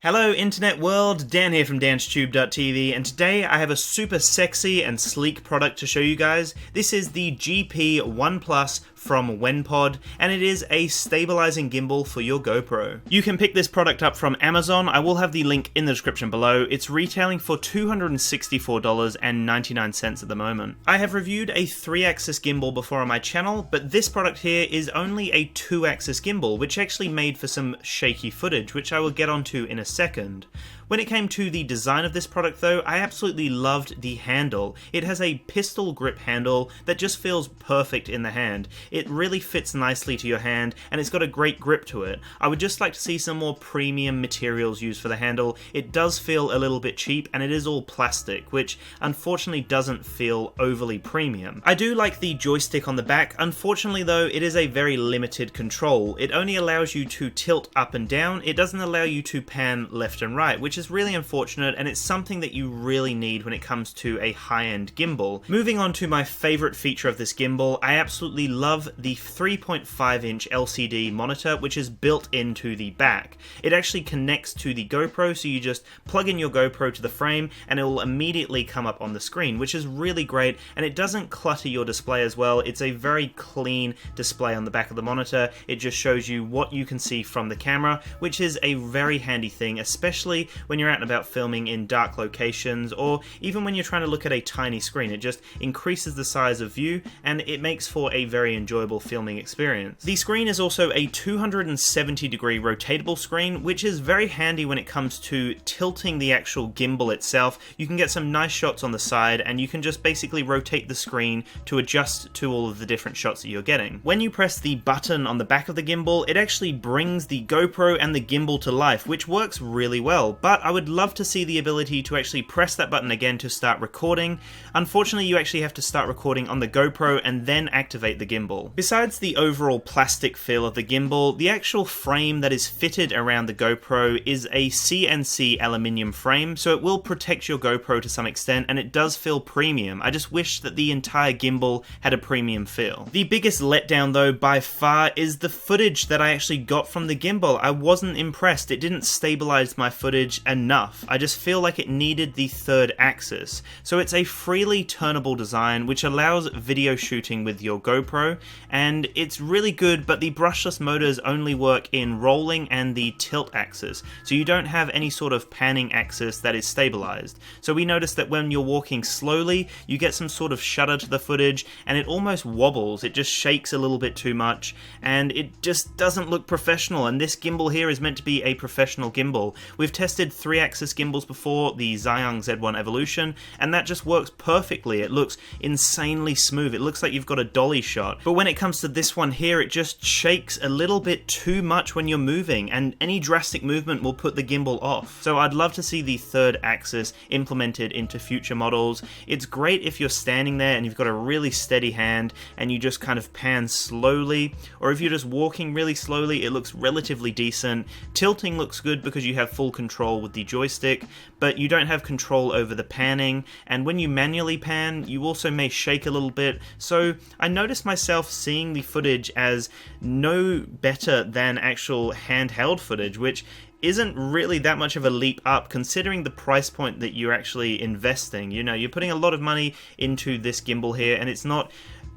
Hello internet world, Dan here from DansTube.TV, and today I have a super sexy and sleek product to show you guys. This is the GP1 Plus from Wenpod, and it is a stabilizing gimbal for your GoPro. You can pick this product up from Amazon. I will have the link in the description below. It's retailing for $264.99 at the moment. I have reviewed a 3-axis gimbal before on my channel, but this product here is only a 2-axis gimbal, which actually made for some shaky footage, which I will get onto in a second. When it came to the design of this product though, I absolutely loved the handle. It has a pistol grip handle that just feels perfect in the hand. It really fits nicely to your hand, and it's got a great grip to it. I would just like to see some more premium materials used for the handle. It does feel a little bit cheap, and it is all plastic, which unfortunately doesn't feel overly premium. I do like the joystick on the back. Unfortunately though, it is a very limited control. It only allows you to tilt up and down. It doesn't allow you to pan left and right, which is really unfortunate, and it's something that you really need when it comes to a high-end gimbal. Moving on to my favorite feature of this gimbal, I absolutely love the 3.5-inch LCD monitor, which is built into the back. It actually connects to the GoPro, so you just plug in your GoPro to the frame and it will immediately come up on the screen, which is really great, and it doesn't clutter your display as well. It's a very clean display on the back of the monitor. It just shows you what you can see from the camera, which is a very handy thing, especially when you're out and about filming in dark locations, or even when you're trying to look at a tiny screen. It just increases the size of view, and it makes for a very enjoyable filming experience. The screen is also a 270-degree rotatable screen, which is very handy when it comes to tilting the actual gimbal itself. You can get some nice shots on the side, and you can just basically rotate the screen to adjust to all of the different shots that you're getting. When you press the button on the back of the gimbal, it actually brings the GoPro and the gimbal to life, which works really well, but I would love to see the ability to actually press that button again to start recording. Unfortunately, you actually have to start recording on the GoPro and then activate the gimbal. Besides the overall plastic feel of the gimbal, the actual frame that is fitted around the GoPro is a CNC aluminium frame, so it will protect your GoPro to some extent, and it does feel premium. I just wish that the entire gimbal had a premium feel. The biggest letdown though, by far, is the footage that I actually got from the gimbal. I wasn't impressed. It didn't stabilize my footage enough. I just feel like it needed the third axis. So it's a freely turnable design which allows video shooting with your GoPro, and it's really good, but the brushless motors only work in rolling and the tilt axis, so you don't have any sort of panning axis that is stabilized. So we noticed that when you're walking slowly, you get some sort of shudder to the footage, and it almost wobbles. It just shakes a little bit too much, and it just doesn't look professional, and this gimbal here is meant to be a professional gimbal. We've tested 3-axis gimbals before, the Xiong Z1 Evolution, and that just works perfectly. It looks insanely smooth. It looks like you've got a dolly shot. But when it comes to this one here, it just shakes a little bit too much when you're moving, and any drastic movement will put the gimbal off. So I'd love to see the third axis implemented into future models. It's great if you're standing there and you've got a really steady hand and you just kind of pan slowly, or if you're just walking really slowly, it looks relatively decent. Tilting looks good because you have full control with the joystick, but you don't have control over the panning, and when you manually pan, you also may shake a little bit. So I noticed myself seeing the footage as no better than actual handheld footage, which isn't really that much of a leap up considering the price point that you're actually investing. You know, you're putting a lot of money into this gimbal here, and it's not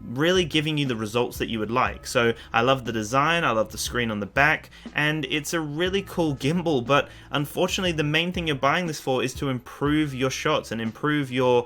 really giving you the results that you would like. So I love the design, I love the screen on the back, and it's a really cool gimbal, but unfortunately the main thing you're buying this for is to improve your shots and improve your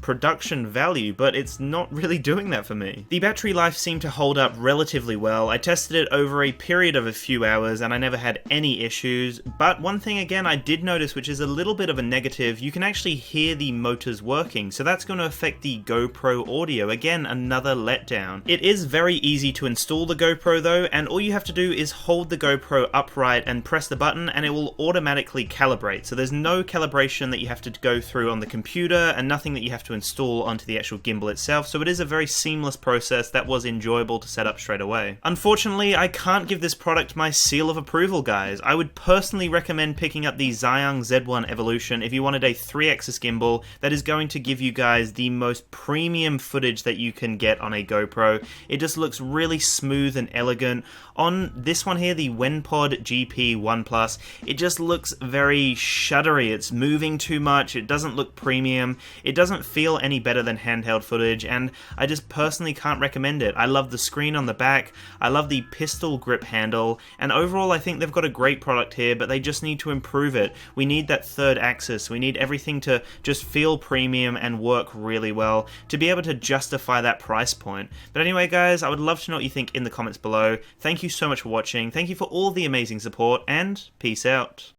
production value, but it's not really doing that for me. The battery life seemed to hold up relatively well. I tested it over a period of a few hours and I never had any issues, but one thing again I did notice, which is a little bit of a negative, you can actually hear the motors working, so that's going to affect the GoPro audio. Again, another letdown. It is very easy to install the GoPro though, and all you have to do is hold the GoPro upright and press the button and it will automatically calibrate. So there's no calibration that you have to go through on the computer and nothing that you have to install onto the actual gimbal itself, so it is a very seamless process that was enjoyable to set up straight away. Unfortunately, I can't give this product my seal of approval, guys. I would personally recommend picking up the Xiong Z1 Evolution if you wanted a 3-axis gimbal that is going to give you guys the most premium footage that you can can get on a GoPro. It just looks really smooth and elegant. On this one here, the Wenpod GP1+, it just looks very shuddery. It's moving too much, it doesn't look premium, it doesn't feel any better than handheld footage, and I just personally can't recommend it. I love the screen on the back, I love the pistol grip handle, and overall I think they've got a great product here, but they just need to improve it. We need that third axis, we need everything to just feel premium and work really well to be able to justify that price point. But anyway guys, I would love to know what you think in the comments below. Thank you so much for watching, thank you for all the amazing support, and peace out.